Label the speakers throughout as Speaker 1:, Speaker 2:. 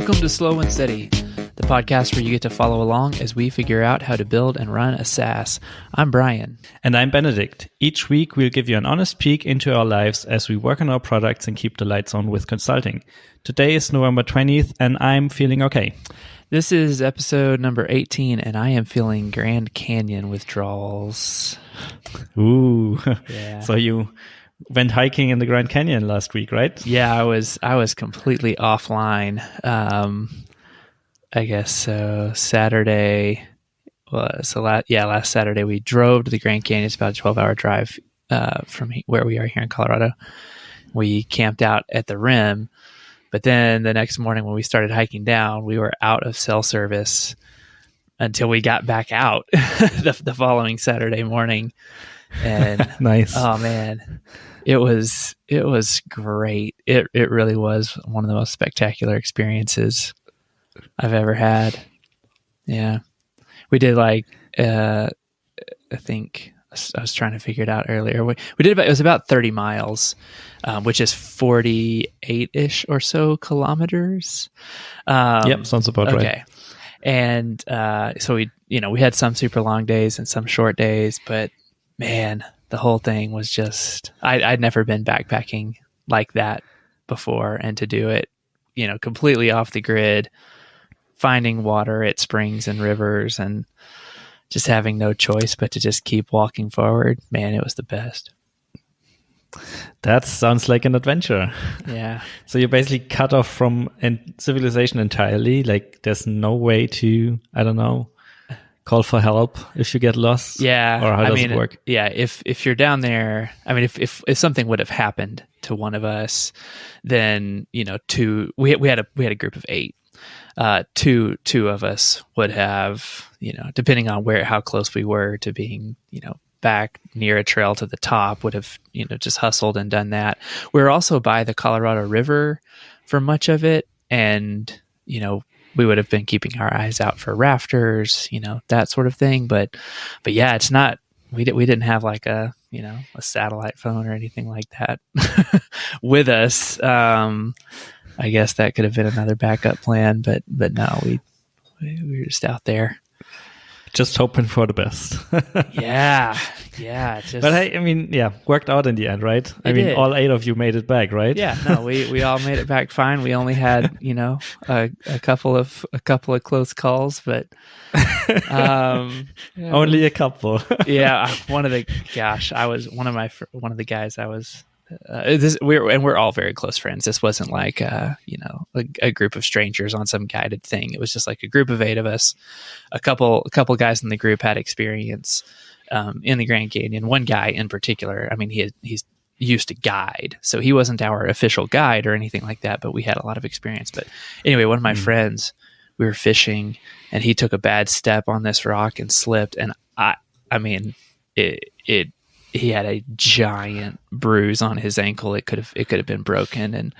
Speaker 1: Welcome to Slow and Steady, the podcast where you get to follow along as we figure out how to build and run a SaaS. I'm Brian.
Speaker 2: And I'm Benedikt. Each week, we'll give you an honest peek into our lives as we work on our products and keep the lights on with consulting. Today is November 20th, and I'm feeling okay.
Speaker 1: This is episode number 18, and I am feeling Grand Canyon withdrawals.
Speaker 2: Ooh.
Speaker 1: Yeah.
Speaker 2: So you went hiking in the Grand Canyon last week, right?
Speaker 1: Yeah, I was completely offline. I guess so. Saturday. Last Saturday we drove to the Grand Canyon. It's about a 12-hour drive from where we are here in Colorado. We camped out at the rim, but then the next morning when we started hiking down, we were out of cell service until we got back out the following Saturday morning. And
Speaker 2: nice.
Speaker 1: Oh man, it was great. It really was one of the most spectacular experiences I've ever had. Yeah. We did I think I was trying to figure it out earlier. We did it was about 30 miles, which is 48-ish or so kilometers.
Speaker 2: Yep, sounds about right.
Speaker 1: Okay. And so we had some super long days and some short days, but man, the whole thing was just, I'd never been backpacking like that before. And to do it, completely off the grid, finding water at springs and rivers and just having no choice but to just keep walking forward. Man, it was the best.
Speaker 2: That sounds like an adventure.
Speaker 1: Yeah.
Speaker 2: So you're basically cut off from civilization entirely. Like there's no way to, I don't know, call for help if you get lost.
Speaker 1: Yeah.
Speaker 2: Or how does it work?
Speaker 1: Yeah. If you're down there, I mean, if something would have happened to one of us, then, we had a group of 8. Two of us would have, depending on how close we were to being, back near a trail to the top, would have, just hustled and done that. We were also by the Colorado River for much of it. And, we would have been keeping our eyes out for rafters, that sort of thing. But yeah, it's not, we didn't have like a satellite phone or anything like that with us. I guess that could have been another backup plan, but no, we were just out there.
Speaker 2: Just hoping for the best.
Speaker 1: Yeah.
Speaker 2: But worked out in the end, right?
Speaker 1: Did.
Speaker 2: All 8 of you made it back, right?
Speaker 1: Yeah, no, we all made it back fine. We only had, a couple of close calls, but
Speaker 2: only a couple.
Speaker 1: Yeah, one of the guys I was. We're all very close friends. This wasn't like a group of strangers on some guided thing. It was just like a group of 8 of us. A couple guys in the group had experience in the Grand Canyon. One guy in particular, he's used to guide, so he wasn't our official guide or anything like that, but we had a lot of experience. But anyway, one of my friends, we were fishing and he took a bad step on this rock and slipped, and he had a giant bruise on his ankle. It could have been broken, and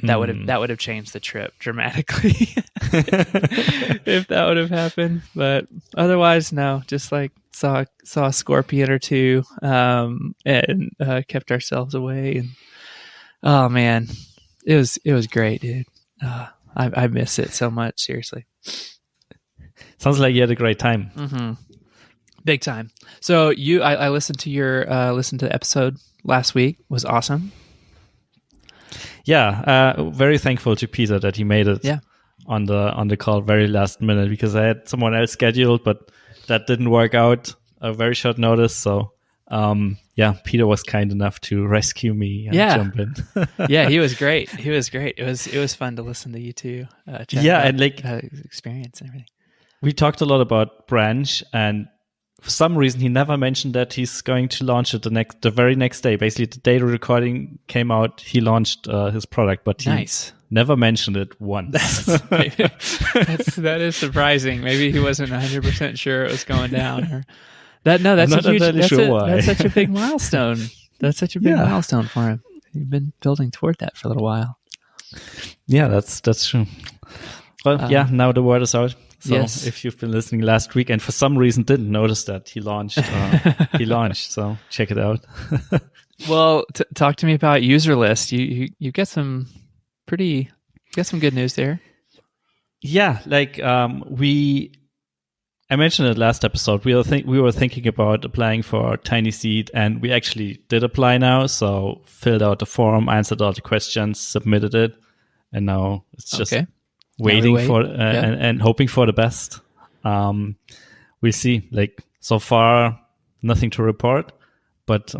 Speaker 1: that would have changed the trip dramatically if that would have happened. But otherwise, no. Just like saw a scorpion or two, and kept ourselves away. And oh man, it was great, dude. I miss it so much. Seriously.
Speaker 2: Sounds like you had a great time.
Speaker 1: Mm-hmm. Big time. So I listened to the episode last week. It was awesome.
Speaker 2: Yeah, very thankful to Peter that he made it.
Speaker 1: Yeah.
Speaker 2: On the call very last minute, because I had someone else scheduled, but that didn't work out. A very short notice. So Peter was kind enough to rescue me and jump in.
Speaker 1: Yeah, he was great. It was fun to listen to you two.
Speaker 2: And
Speaker 1: experience and everything.
Speaker 2: We talked a lot about Branch, and for some reason, he never mentioned that he's going to launch it the very next day. Basically, the day the recording came out, he launched his product, but he never mentioned it once.
Speaker 1: That is surprising. Maybe he wasn't 100% sure it was going down. Or that's such a big milestone. That's such a big milestone for him. You've been building toward that for a little while.
Speaker 2: Yeah, that's true. Well, now the word is out. So if you've been listening last week and for some reason didn't notice that he launched, so check it out.
Speaker 1: Well, talk to me about Userlist. You get some good news there.
Speaker 2: Yeah, like I mentioned it last episode. We were thinking about applying for Tiny Seed, and we actually did apply now. So filled out the form, answered all the questions, submitted it, and now it's just waiting for and hoping for the best. We'll see. Like so far, nothing to report, but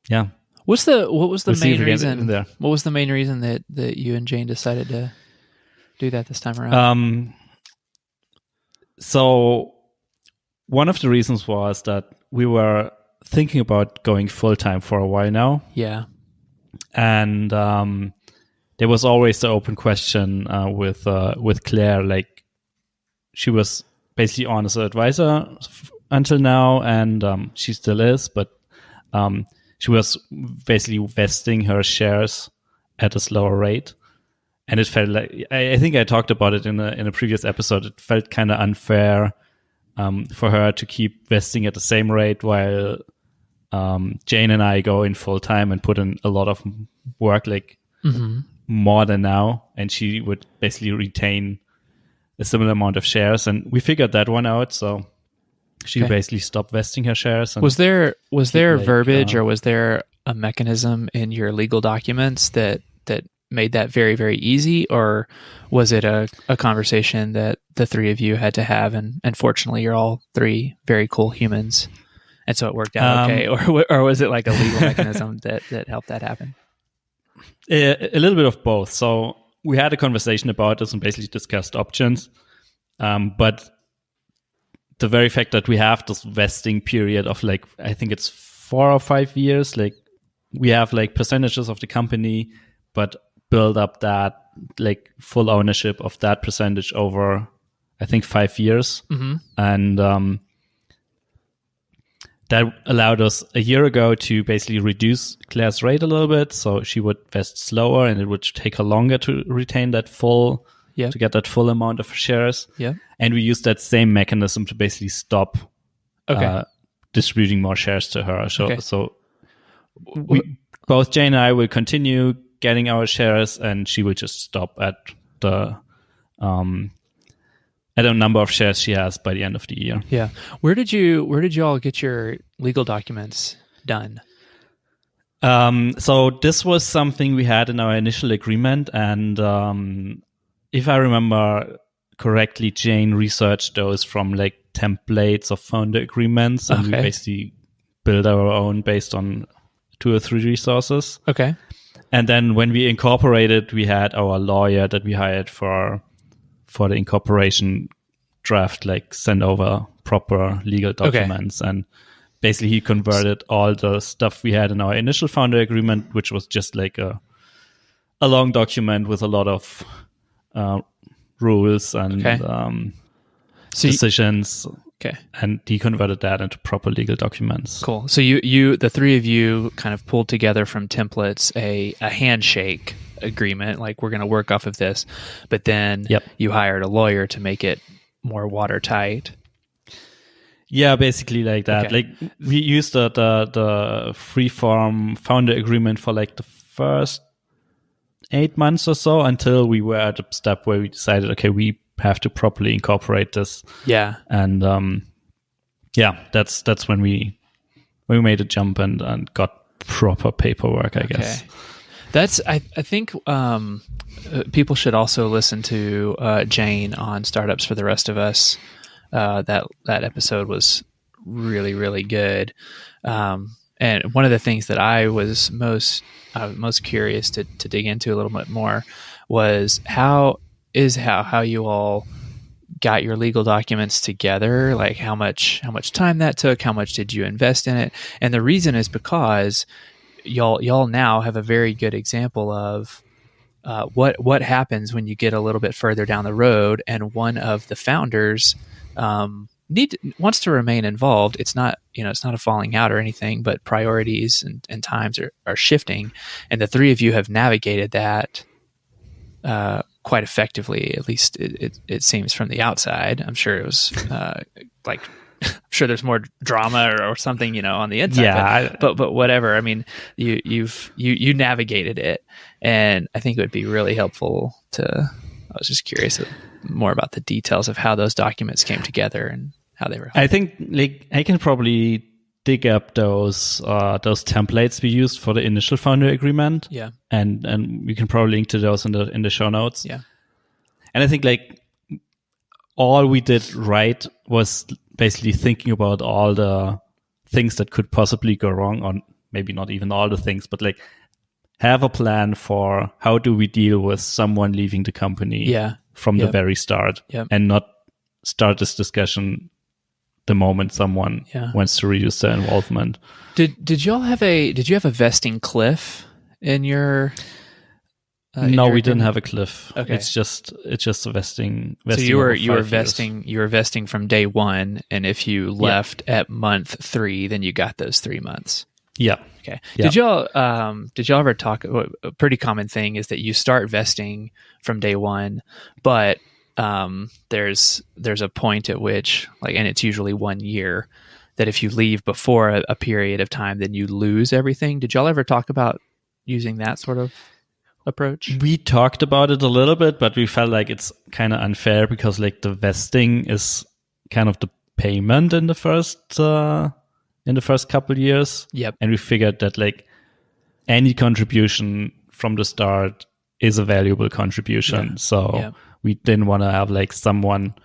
Speaker 2: yeah.
Speaker 1: What was the main reason? What was the main reason that you and Jane decided to do that this time around?
Speaker 2: So one of the reasons was that we were thinking about going full-time for a while now.
Speaker 1: Yeah.
Speaker 2: And there was always the open question with Claire. Like, she was basically on as an advisor until now, and she still is, but she was basically vesting her shares at a slower rate. And it felt like, I think I talked about it in a previous episode, it felt kind of unfair for her to keep vesting at the same rate while Jane and I go in full time and put in a lot of work, like more than now. And she would basically retain a similar amount of shares. And we figured that one out. So she basically stopped vesting her shares. And
Speaker 1: was there verbiage or was there a mechanism in your legal documents that made that very, very easy, or was it a conversation that the three of you had to have? And fortunately, you're all three very cool humans, and so it worked out okay. Or was it like a legal mechanism that helped that happen?
Speaker 2: A little bit of both. So we had a conversation about this and basically discussed options, but the very fact that we have this vesting period of like, I think it's 4 or 5 years, like we have like percentages of the company, but build up that like full ownership of that percentage over, I think, 5 years. And that allowed us a year ago to basically reduce Claire's rate a little bit. So she would vest slower and it would take her longer to retain that full, to get that full amount of shares.
Speaker 1: Yeah.
Speaker 2: And we used that same mechanism to basically stop distributing more shares to her. So both Jane and I will continue getting our shares, and she will just stop at the at a number of shares she has by the end of the year.
Speaker 1: Yeah. Where did you all get your legal documents done?
Speaker 2: So this was something we had in our initial agreement, and if I remember correctly, Jane researched those from like templates of founder agreements, and we basically build our own based on 2 or 3 resources.
Speaker 1: Okay.
Speaker 2: And then when we incorporated, we had our lawyer that we hired for the incorporation draft, like send over proper legal documents. And basically he converted all the stuff we had in our initial founder agreement, which was just like a long document with a lot of rules and decisions. And he converted that into proper legal documents.
Speaker 1: Cool. So you the three of you kind of pulled together from templates a handshake agreement, like we're going to work off of this, but then you hired a lawyer to make it more watertight.
Speaker 2: Yeah, basically like that. Like we used the freeform founder agreement for like the first 8 months or so until we were at a step where we decided, okay, we have to properly incorporate this.
Speaker 1: Yeah.
Speaker 2: And that's when we made a jump and got proper paperwork, I guess.
Speaker 1: That's I think people should also listen to Jane on Startups for the Rest of Us. That episode was really, really good. And one of the things that I was most curious to dig into a little bit more was how you all got your legal documents together, like how much time that took, how much did you invest in it? And the reason is because y'all now have a very good example of what happens when you get a little bit further down the road and one of the founders wants to remain involved. It's not a falling out or anything, but priorities and times are shifting, and the three of you have navigated that quite effectively. At least it seems from the outside. I'm sure it was I'm sure there's more drama or something, on the inside.
Speaker 2: Yeah,
Speaker 1: but whatever. I mean, you navigated it, and I think it would be really helpful to I was just curious more about the details of how those documents came together and how they were.
Speaker 2: I think like I can probably dig up those templates we used for the initial founder agreement.
Speaker 1: Yeah.
Speaker 2: And we can probably link to those in the show notes.
Speaker 1: Yeah.
Speaker 2: And I think like all we did right was basically thinking about all the things that could possibly go wrong, or maybe not even all the things, but like have a plan for how do we deal with someone leaving the company from the very start, and not start this discussion the moment someone wants to reduce their involvement.
Speaker 1: Did you have a vesting cliff in your?
Speaker 2: No, we didn't have a cliff.
Speaker 1: Okay.
Speaker 2: It's just a vesting.
Speaker 1: So you were vesting from day one, and if you left at month 3, then you got those 3 months.
Speaker 2: Yeah.
Speaker 1: Okay.
Speaker 2: Yeah.
Speaker 1: Did y'all ever talk? A pretty common thing is that you start vesting from day one, but there's a point at which, like, and it's usually 1 year, that if you leave before a period of time, then you lose everything. Did y'all ever talk about using that sort of approach?
Speaker 2: We talked about it a little bit, but we felt like it's kind of unfair because like the vesting is kind of the payment in the first couple years.
Speaker 1: Yep.
Speaker 2: And we figured that like any contribution from the start is a valuable contribution.
Speaker 1: Yeah.
Speaker 2: So we didn't want to have like someone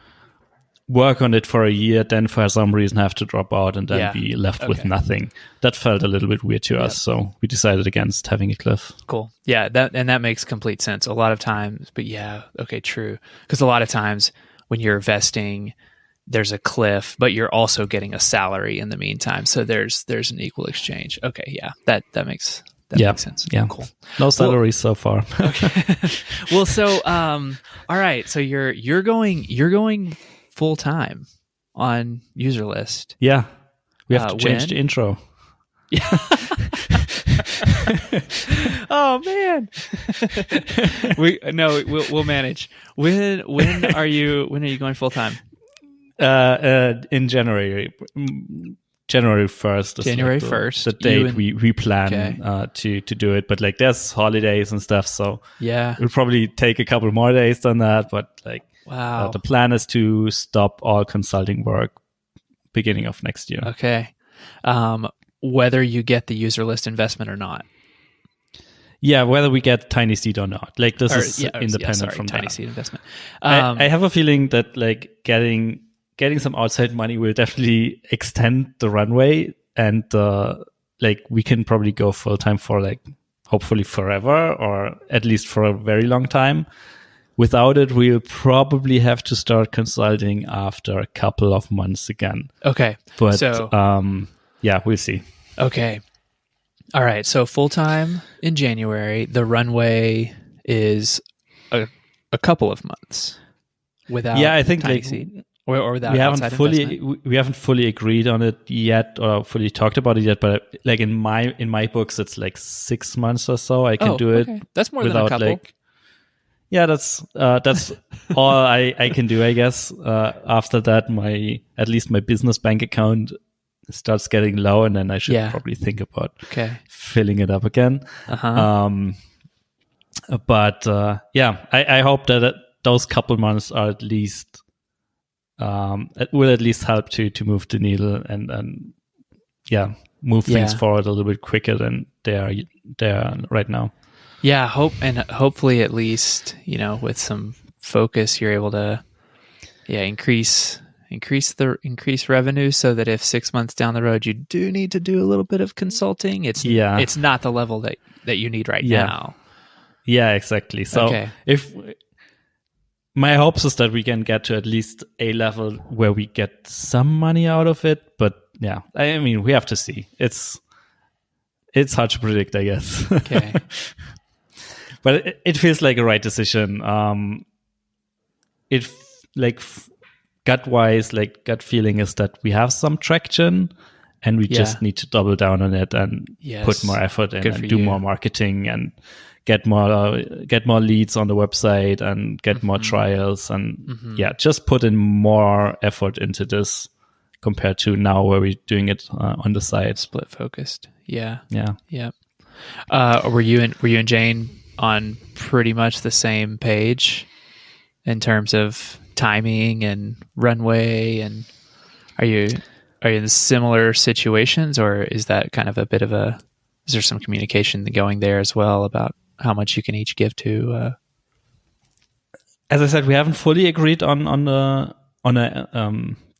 Speaker 2: work on it for a year, then for some reason have to drop out and then be left with nothing. That felt a little bit weird to us, so we decided against having a cliff.
Speaker 1: Cool. Yeah, that makes complete sense. A lot of times, but true. Because a lot of times when you're vesting, there's a cliff, but you're also getting a salary in the meantime. So there's an equal exchange. Okay, yeah, that makes sense.
Speaker 2: Yeah,
Speaker 1: cool.
Speaker 2: No salaries so far.
Speaker 1: Okay. Well, so all right, so you're going full time on Userlist.
Speaker 2: Yeah, we have to change the intro.
Speaker 1: Yeah. Oh man. We'll manage. When are you going full time?
Speaker 2: In January. January 1st.
Speaker 1: January 1st.
Speaker 2: The date we plan to do it, but like there's holidays and stuff, so it'll probably take a couple more days than that. But like,
Speaker 1: wow,
Speaker 2: the plan is to stop all consulting work beginning of next year.
Speaker 1: Okay, whether you get the Userlist investment or not.
Speaker 2: Yeah, whether we get Tiny Seed or not. Like this is independent from
Speaker 1: Tiny
Speaker 2: that.
Speaker 1: Seed investment.
Speaker 2: I have a feeling that like getting some outside money will definitely extend the runway, and like we can probably go full time for like hopefully forever, or at least for a very long time. Without it, we'll probably have to start consulting after a couple of months again.
Speaker 1: Okay,
Speaker 2: but we'll see.
Speaker 1: Okay, all right. So full time in January. The runway is a couple of months without.
Speaker 2: Yeah, I think
Speaker 1: Tiny
Speaker 2: like.
Speaker 1: Seed. Or without
Speaker 2: we haven't fully agreed on it yet, or fully talked about it yet. But like in my books, it's like 6 months or so. I can do it.
Speaker 1: That's more than a couple.
Speaker 2: Like, yeah, that's all I can do, I guess. After that, at least my business bank account starts getting low, and then I should probably think about filling it up again. But I hope that those couple months are at least. It will at least help to move the needle and move things forward a little bit quicker than they are right now.
Speaker 1: Yeah, hopefully at least, with some focus, you're able to increase revenue, so that if 6 months down the road you do need to do a little bit of consulting, it's not the level that you need right now.
Speaker 2: Yeah, exactly. So if my hopes is that we can get to at least a level where we get some money out of it, but yeah, I mean, we have to see. It's hard to predict, I guess.
Speaker 1: Okay.
Speaker 2: But it feels like a right decision. Gut feeling is that we have some traction, and we just need to double down on it and put more effort in and do more marketing and get more leads on the website and get more trials and just put in more effort into this compared to now where we're doing it on the side.
Speaker 1: Split focused. Yeah.
Speaker 2: Yeah.
Speaker 1: Were you and Jane on pretty much the same page in terms of timing and runway? And are you in similar situations, or is that kind of is there some communication going there as well about how much you can each give to?
Speaker 2: As I said, we haven't fully agreed on a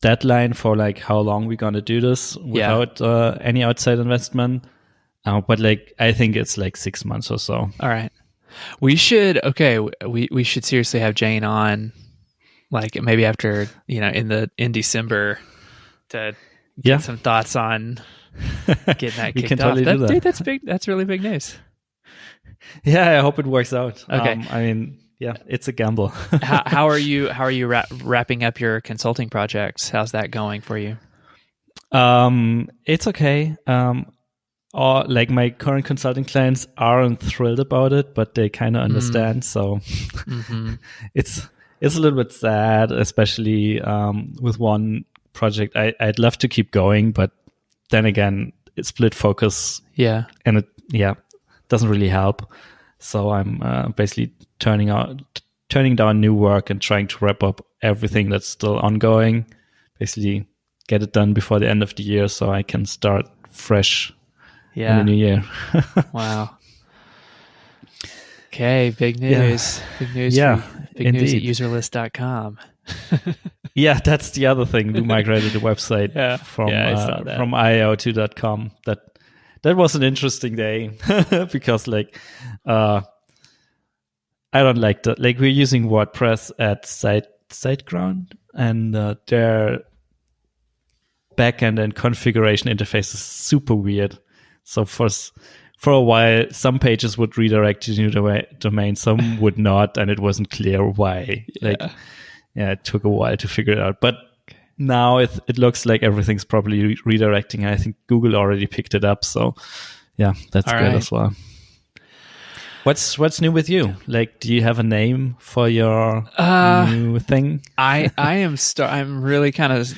Speaker 2: deadline for like how long we're gonna do this without any outside investment. But like I think it's like 6 months or so.
Speaker 1: All right. We should seriously have Jane on, like maybe after in December to get some thoughts on getting that kicked off.
Speaker 2: Totally do that.
Speaker 1: Dude, that's big. That's really big news.
Speaker 2: Yeah, I hope it works out.
Speaker 1: Okay.
Speaker 2: I mean, yeah, it's a gamble.
Speaker 1: how are you wrapping up your consulting projects? How's that going for you?
Speaker 2: It's okay. Or like my current consulting clients aren't thrilled about it, but they kind of understand. So it's a little bit sad, especially with one project. I'd love to keep going, but then again, it's split focus.
Speaker 1: Yeah,
Speaker 2: and it doesn't really help. So I'm basically turning down new work and trying to wrap up everything that's still ongoing. Basically, get it done before the end of the year, so I can start fresh. In the new year.
Speaker 1: Wow. Okay, big news.
Speaker 2: Yeah.
Speaker 1: Big news.
Speaker 2: Yeah, big
Speaker 1: news at userlist.com.
Speaker 2: Yeah, that's the other thing. We migrated the website from IO2.com. That was an interesting day because like I don't like that. Like we're using WordPress at SiteGround, and their backend and configuration interface is super weird. So for a while, some pages would redirect to new domain, some would not, and it wasn't clear why. It took a while to figure it out. But now it looks like everything's probably redirecting. I think Google already picked it up. So yeah, that's good as well. What's new with you? Like, do you have a name for your new thing?
Speaker 1: I'm really kind of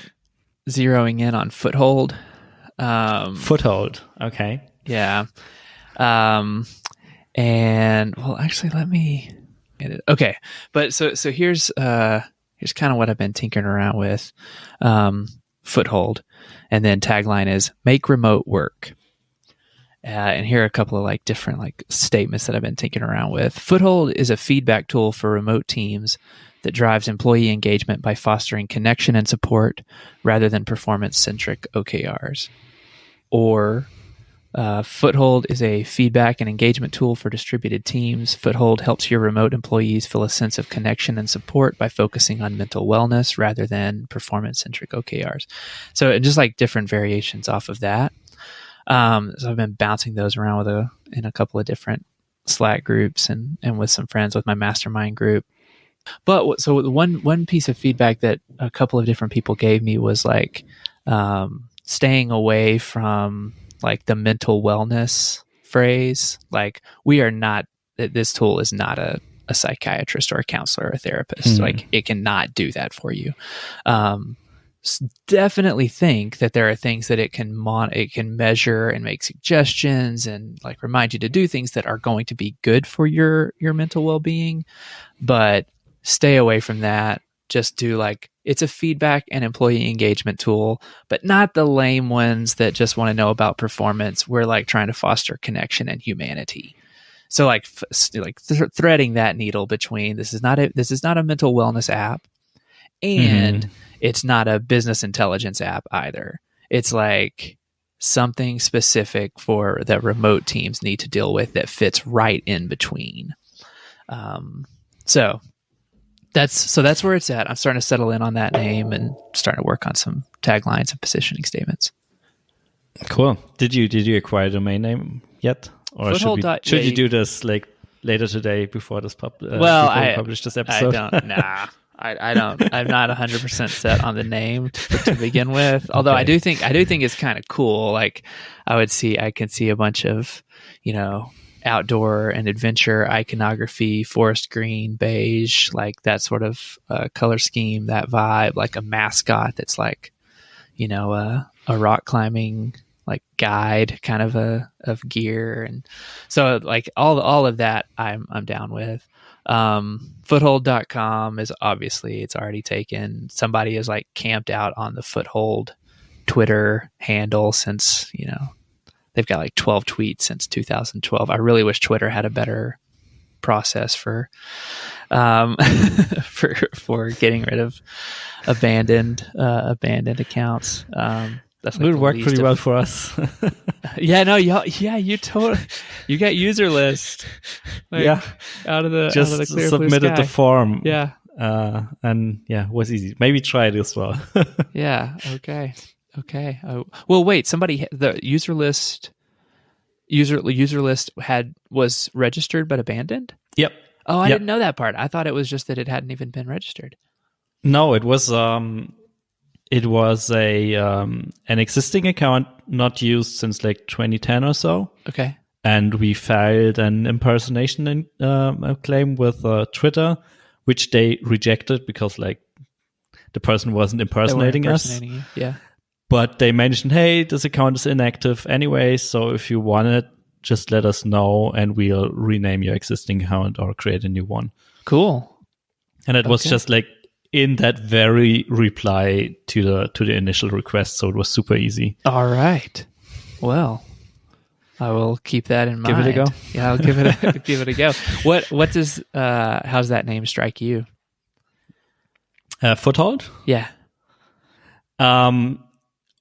Speaker 1: zeroing in on Foothold.
Speaker 2: Foothold. Okay.
Speaker 1: Yeah. And well, actually, let me get it. Okay. But so here's kind of what I've been tinkering around with. Foothold. And then tagline is make remote work. And here are a couple of like different like statements that I've been tinkering around with. Foothold is a feedback tool for remote teams that drives employee engagement by fostering connection and support rather than performance-centric OKRs. Or Foothold is a feedback and engagement tool for distributed teams. Foothold helps your remote employees feel a sense of connection and support by focusing on mental wellness rather than performance-centric OKRs. So just like different variations off of that. So I've been bouncing those around in a couple of different Slack groups and with some friends with my mastermind group. But so one piece of feedback that a couple of different people gave me was like staying away from like the mental wellness phrase. Like this tool is not a psychiatrist or a counselor or a therapist. Like it cannot do that for you. Definitely think that there are things that it can measure and make suggestions and like remind you to do things that are going to be good for your mental well-being, but stay away from that. Just do like, it's a feedback and employee engagement tool, but not the lame ones that just want to know about performance. We're like trying to foster connection and humanity. So like threading that needle between this is not a mental wellness app, and it's not a business intelligence app either. It's like something specific for that remote teams need to deal with that fits right in between. So that's where it's at. I'm starting to settle in on that name and starting to work on some taglines and positioning statements.
Speaker 2: Cool. Did you acquire a domain name yet? Or should you do this like later today before this publish this episode?
Speaker 1: I don't. I'm not 100% set on the name to begin with. Although okay. I do think it's kind of cool. Like I can see a bunch of, outdoor and adventure iconography, forest green, beige, like that sort of color scheme, that vibe, like a mascot that's like, a rock climbing like guide kind of of gear. And so like all of that I'm down with. Foothold.com is obviously, it's already taken. Somebody is like camped out on the Foothold Twitter handle since, they've got like 12 tweets since 2012. I really wish Twitter had a better process for for getting rid of abandoned accounts. That's like
Speaker 2: it would work pretty well for us.
Speaker 1: You got Userlist. Out of the
Speaker 2: just
Speaker 1: out of the clear
Speaker 2: submitted
Speaker 1: blue
Speaker 2: the form.
Speaker 1: Yeah.
Speaker 2: And it was easy. Maybe try it as well.
Speaker 1: Yeah. Okay. Well, wait. The Userlist was registered but abandoned.
Speaker 2: Yep.
Speaker 1: Oh, I didn't know that part. I thought it was just that it hadn't even been registered.
Speaker 2: No, it was an existing account not used since like 2010 or so.
Speaker 1: Okay.
Speaker 2: And we filed an impersonation claim with Twitter, which they rejected because like the person wasn't impersonating us.
Speaker 1: You. Yeah.
Speaker 2: But they mentioned, hey, this account is inactive anyway, so if you want it, just let us know and we'll rename your existing account or create a new one.
Speaker 1: Cool.
Speaker 2: And it was just like in that very reply to the initial request, so it was super easy.
Speaker 1: All right. Well, I will keep that in mind.
Speaker 2: Give it a go.
Speaker 1: Yeah, I'll give it a go. What does how's that name strike you?
Speaker 2: Foothold?
Speaker 1: Yeah.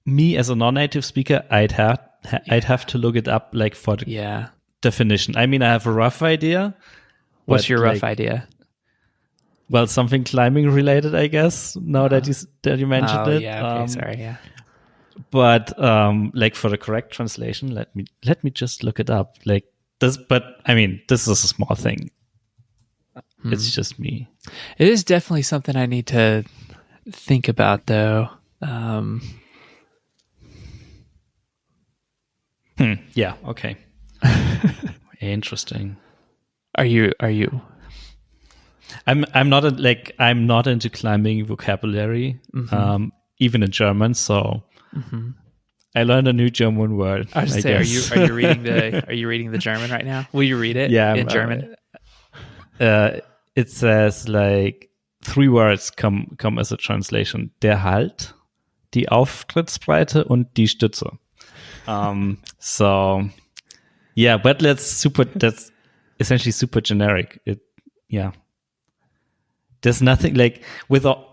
Speaker 2: Me as a non-native speaker, I'd have to look it up like for the definition. I mean, I have a rough idea.
Speaker 1: What's your rough idea?
Speaker 2: Well, something climbing related, I guess. Now that you mentioned it.
Speaker 1: Yeah. Okay. Sorry. Yeah.
Speaker 2: But like for the correct translation, let me just look it up. Like this, but I mean, this is a small thing. It's just me.
Speaker 1: It is definitely something I need to think about, though.
Speaker 2: Yeah. Okay. Interesting.
Speaker 1: Are you?
Speaker 2: I'm not into climbing vocabulary, even in German. So I learned a new German word.
Speaker 1: I was say, are you reading the German right now? Will you read it?
Speaker 2: Yeah,
Speaker 1: in German.
Speaker 2: It says like 3 words come as a translation: der Halt, die Auftrittsbreite und die Stütze. So yeah, but that's essentially super generic. There's nothing like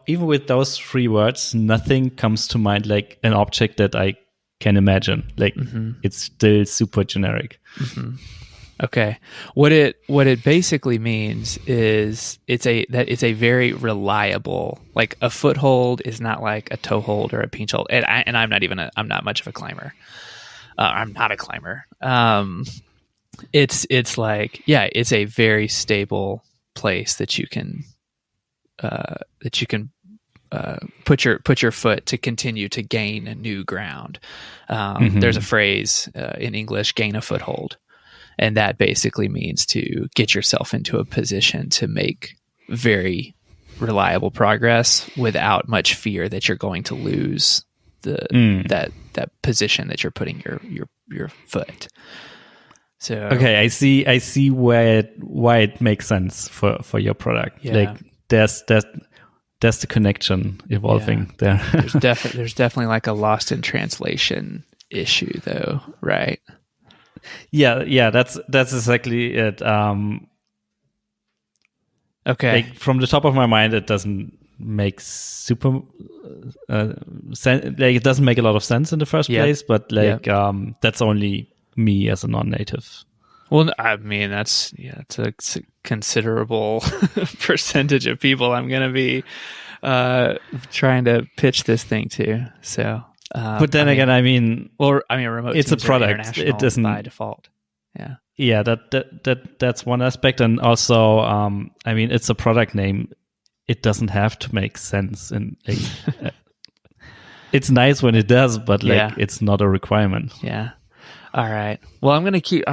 Speaker 2: even with those 3 words, nothing comes to mind like an object that I can imagine. Like it's still super generic.
Speaker 1: Okay. What it basically means is it's a very reliable, like a foothold is not like a toe hold or a pinch hold. And I'm not much of a climber. I'm not a climber. It's like, it's a very stable place that you can put your foot to continue to gain a new ground. There's a phrase in English, gain a foothold. And that basically means to get yourself into a position to make very reliable progress without much fear that you're going to lose that position that you're putting your foot. So
Speaker 2: okay, I see why it makes sense for your product.
Speaker 1: Yeah.
Speaker 2: Like there's the connection evolving there.
Speaker 1: There's definitely like a lost in translation issue though, right?
Speaker 2: Yeah, that's exactly it.
Speaker 1: Okay.
Speaker 2: Like from the top of my mind, it doesn't make super sense. Like it doesn't make a lot of sense in the first place, but like that's only me as a non-native.
Speaker 1: Well, I mean it's a considerable percentage of people I'm going to be trying to pitch this thing to. So.
Speaker 2: But then again,
Speaker 1: remote.
Speaker 2: It's a product. It doesn't
Speaker 1: by default. Yeah.
Speaker 2: Yeah, that's one aspect, and also, it's a product name. It doesn't have to make sense, and it's nice when it does, but it's not a requirement.
Speaker 1: Yeah. All right. Well, I'm gonna keep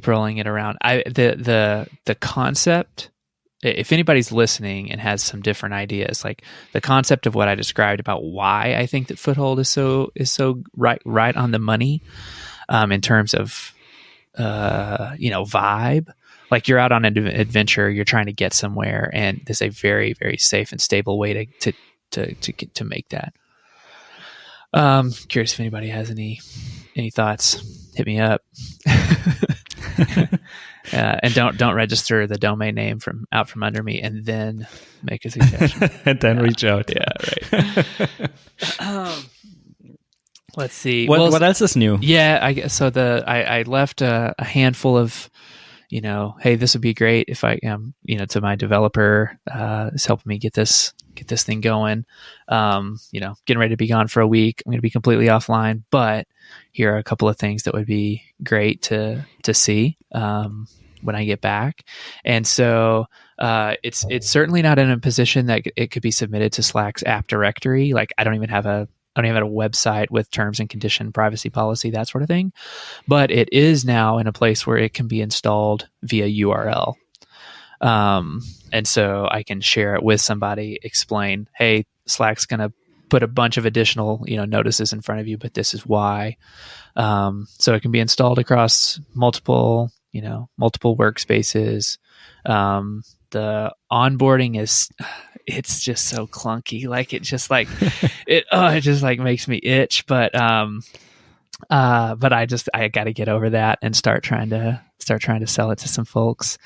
Speaker 1: rolling it around. The concept. If anybody's listening and has some different ideas, like the concept of what I described about why I think that Foothold is so right on the money, in terms of, vibe, like you're out on an adventure, you're trying to get somewhere, and there's a very, very safe and stable way to make that. Curious if anybody has any thoughts. Hit me up. And don't register the domain name from under me, and then make a suggestion.
Speaker 2: And then reach out.
Speaker 1: Yeah, right. Let's see.
Speaker 2: What else is new?
Speaker 1: Yeah, I guess so. I left a handful of, hey, this would be great if I am, to my developer, is helping me get this thing going. Getting ready to be gone for a week. I'm going to be completely offline, but here are a couple of things that would be great to see when I get back. And so it's certainly not in a position that it could be submitted to Slack's app directory. Like I don't even have a website with terms and condition, privacy policy, that sort of thing. But it is now in a place where it can be installed via URL. And so I can share it with somebody, explain, hey, Slack's going to put a bunch of additional, notices in front of you, but this is why. So it can be installed across multiple workspaces. The onboarding it's just so clunky. Like it just like, it just like makes me itch. But I got to get over that and start trying to sell it to some folks.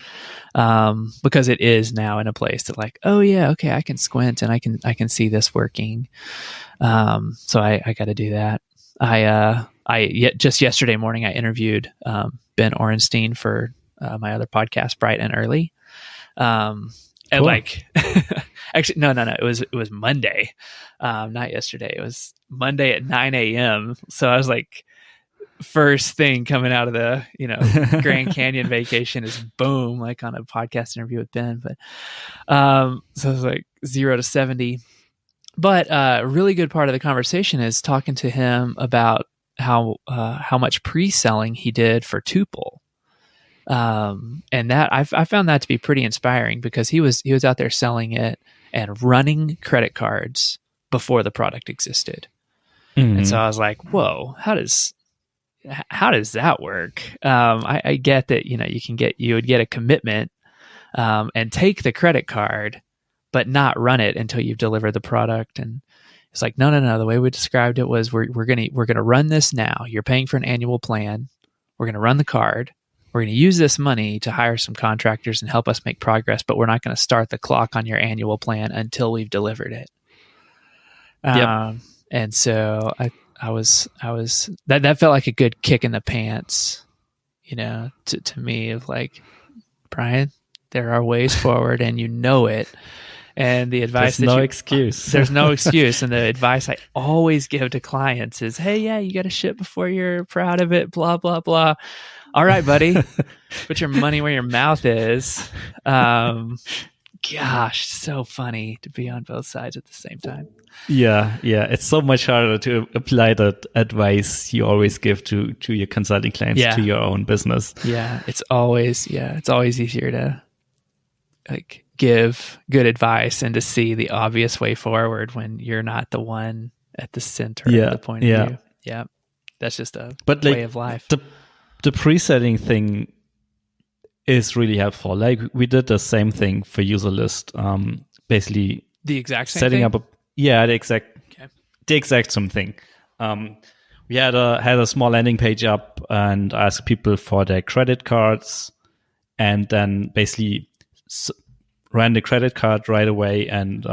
Speaker 1: Because it is now in a place that like, oh yeah, okay, I can squint and I can see this working. So I got to do that. Just yesterday morning, I interviewed, Ben Orenstein for, my other podcast, Bright and Early. And cool. Like, actually, no. It was Monday, not yesterday. It was Monday at 9 a.m. So I was like, first thing coming out of the, Grand Canyon vacation is boom, like on a podcast interview with Ben. But, so it was like 0 to 70. But a really good part of the conversation is talking to him about how much pre-selling he did for Tuple. And that I found that to be pretty inspiring because he was out there selling it and running credit cards before the product existed. Mm-hmm. And so I was like, whoa, how does that work? I get that, you would get a commitment, and take the credit card, but not run it until you've delivered the product. And it's like, no. The way we described it was we're going to run this now. You're paying for an annual plan. We're going to run the card. We're going to use this money to hire some contractors and help us make progress, but we're not going to start the clock on your annual plan until we've delivered it.
Speaker 2: Yep.
Speaker 1: And so I was that felt like a good kick in the pants, to me of like, Brian, there are ways forward and it. And the advice
Speaker 2: there's no excuse.
Speaker 1: There's no excuse. And the advice I always give to clients is, hey, yeah, you got to ship before you're proud of it, blah, blah, blah. All right, buddy, put your money where your mouth is. Gosh, so funny to be on both sides at the same time.
Speaker 2: Yeah. It's so much harder to apply that advice you always give to your consulting clients to your own business.
Speaker 1: Yeah, it's always easier to like give good advice and to see the obvious way forward when you're not the one at the center of the point of view. Yeah, that's just a way of life.
Speaker 2: The pre-setting thing is really helpful. Like we did the same thing for Userlist. Basically,
Speaker 1: the exact same
Speaker 2: setting
Speaker 1: thing?
Speaker 2: up the exact same thing. We had a small landing page up and asked people for their credit cards, and then basically ran the credit card right away and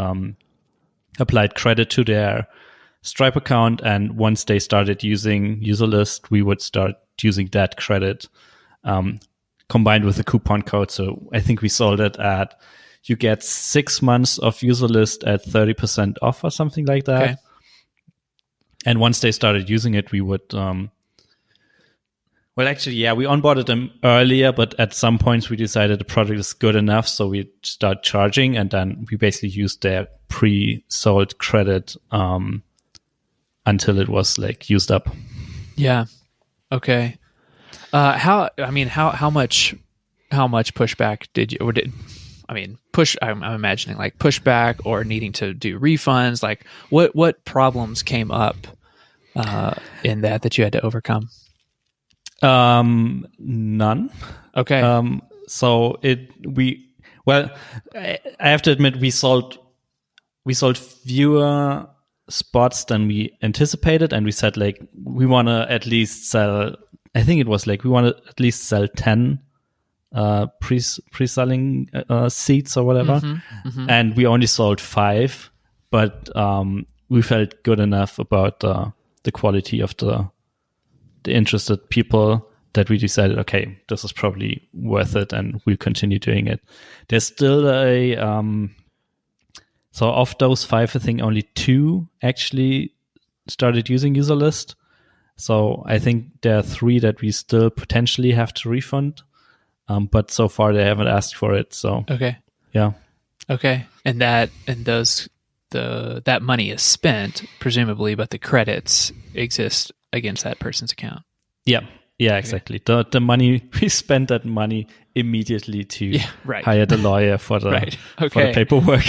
Speaker 2: applied credit to their Stripe account. And once they started using Userlist, we would start using that credit combined with a coupon code. So I think we sold it at, you get 6 months of Userlist at 30% off or something like that. Okay. And once they started using it, we would, we onboarded them earlier, but at some points we decided the product is good enough. So we start charging, and then we basically used their pre-sold credit until it was like used up.
Speaker 1: Yeah. Okay. How much pushback I'm imagining like pushback or needing to do refunds. Like what problems came up in that you had to overcome?
Speaker 2: None.
Speaker 1: Okay.
Speaker 2: So I have to admit we sold fewer spots than we anticipated, and we said like we want to at least sell. I think it was like we want to at least sell 10 pre-selling seats or whatever, and we only sold 5, but we felt good enough about the quality of the interested people that we decided, okay, this is probably worth it, and we'll continue doing it. There's still so of those 5, I think only 2 actually started using Userlist. So I think there are 3 that we still potentially have to refund, but so far they haven't asked for it. So
Speaker 1: okay,
Speaker 2: yeah,
Speaker 1: okay, and that money is spent presumably, but the credits exist against that person's account.
Speaker 2: Yeah, exactly. The money we spent that money immediately to hire the lawyer for the for the paperwork.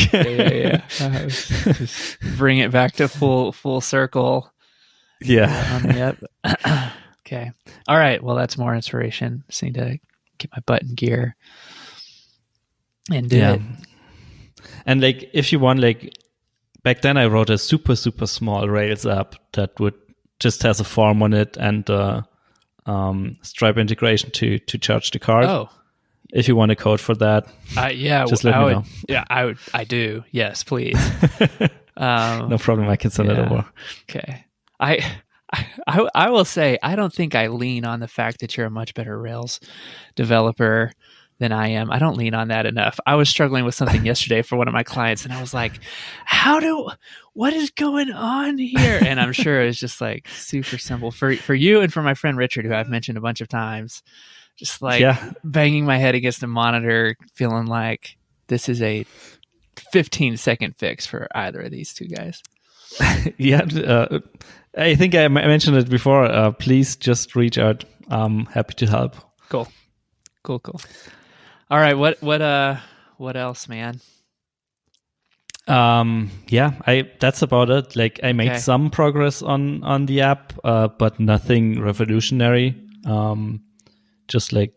Speaker 1: Just bring it back to full circle.
Speaker 2: Yeah.
Speaker 1: Okay. All right. Well, that's more inspiration. Just need to get my butt in gear and do it.
Speaker 2: And like, if you want, like, back then I wrote a super, super small Rails app that would just has a form on it and Stripe integration to charge the card.
Speaker 1: Oh.
Speaker 2: If you want a code for that, just let me know.
Speaker 1: Yeah, I do. Yes, please.
Speaker 2: No problem. I can send it over.
Speaker 1: Okay. I will say, I don't think I lean on the fact that you're a much better Rails developer than I am. I don't lean on that enough. I was struggling with something yesterday for one of my clients, and I was like, what is going on here? And I'm sure it's just like super simple for you and for my friend Richard, who I've mentioned a bunch of times, just like banging my head against a monitor, feeling like this is a 15-second fix for either of these two guys.
Speaker 2: I think I mentioned it before. Please just reach out. I'm happy to help.
Speaker 1: Cool. All right. What else, man?
Speaker 2: That's about it. Like, I made some progress on the app, but nothing revolutionary. Just like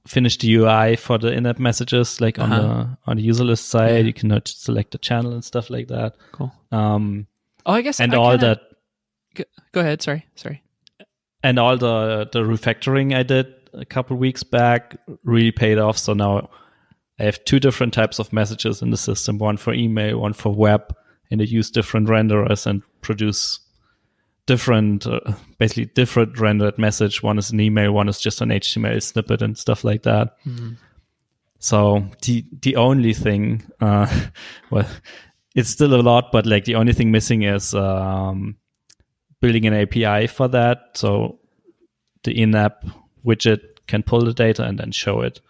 Speaker 2: finish the UI for the in-app messages, like on the Userlist side. You can select the channel and stuff like that.
Speaker 1: Cool. I guess
Speaker 2: and all that.
Speaker 1: Go ahead. Sorry.
Speaker 2: And all the refactoring I did a couple weeks back really paid off. So now I have 2 different types of messages in the system: one for email, one for web, and I use different renderers and produce different rendered message. One is an email, one is just an HTML snippet and stuff like that. So the only thing, it's still a lot, but like the only thing missing is building an API for that. So the in-app widget can pull the data and then show it.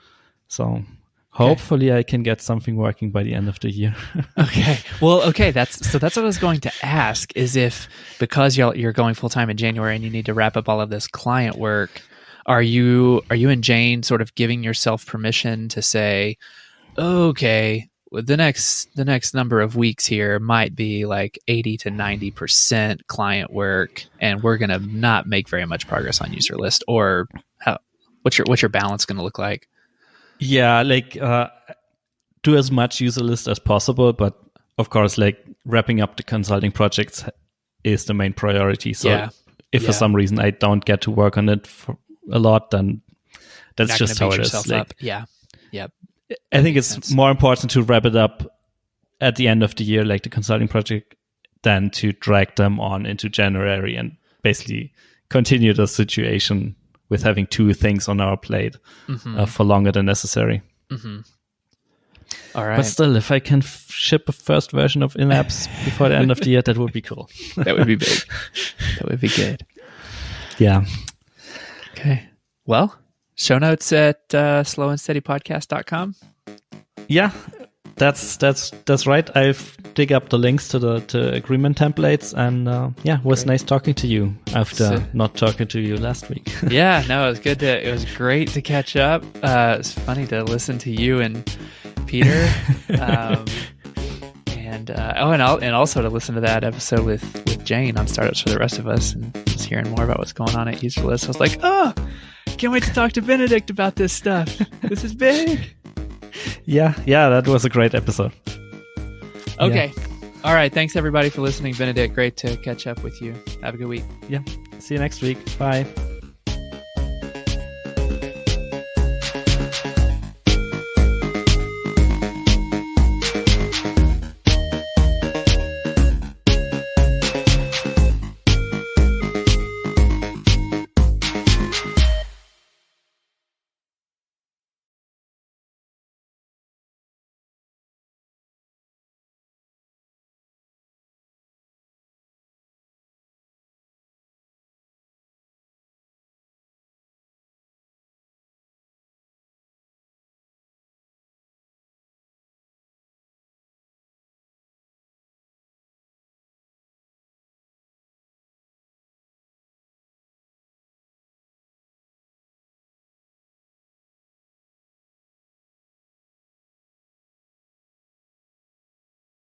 Speaker 2: So hopefully I can get something working by the end of the year.
Speaker 1: Okay. Well, okay. That's what I was going to ask, is if, because you're going full time in January and you need to wrap up all of this client work, are you and Jane sort of giving yourself permission to say, okay, the next number of weeks here might be like 80 to 90% client work, and we're going to not make very much progress on Userlist? Or what's your balance going to look like?
Speaker 2: Yeah, like do as much Userlist as possible, but of course, like wrapping up the consulting projects is the main priority. So if for some reason I don't get to work on it for a lot, then that's just how it is. Like, I think it's more important to wrap it up at the end of the year, like the consulting project, than to drag them on into January and basically continue the situation with having 2 things on our plate for longer than necessary.
Speaker 1: All right.
Speaker 2: But still, if I can ship a first version of in-apps before the end of the year, that would be cool.
Speaker 1: That would be big. That would be good.
Speaker 2: Yeah.
Speaker 1: Okay. Well, show notes at slowandsteadypodcast.com.
Speaker 2: Yeah, that's right. I've dig up the links to the agreement templates, and it was nice talking to you after not talking to you last week.
Speaker 1: Yeah, no, it was great to catch up. It's funny to listen to you and Peter, and also to listen to that episode with Jane on Startups for the Rest of Us, and just hearing more about what's going on at Userlist. I was like, can't wait to talk to Benedikt about this stuff. This is big.
Speaker 2: Yeah, that was a great episode.
Speaker 1: Okay. Yeah. All right. Thanks, everybody, for listening. Benedikt, great to catch up with you. Have a good week.
Speaker 2: Yeah. See you next week. Bye.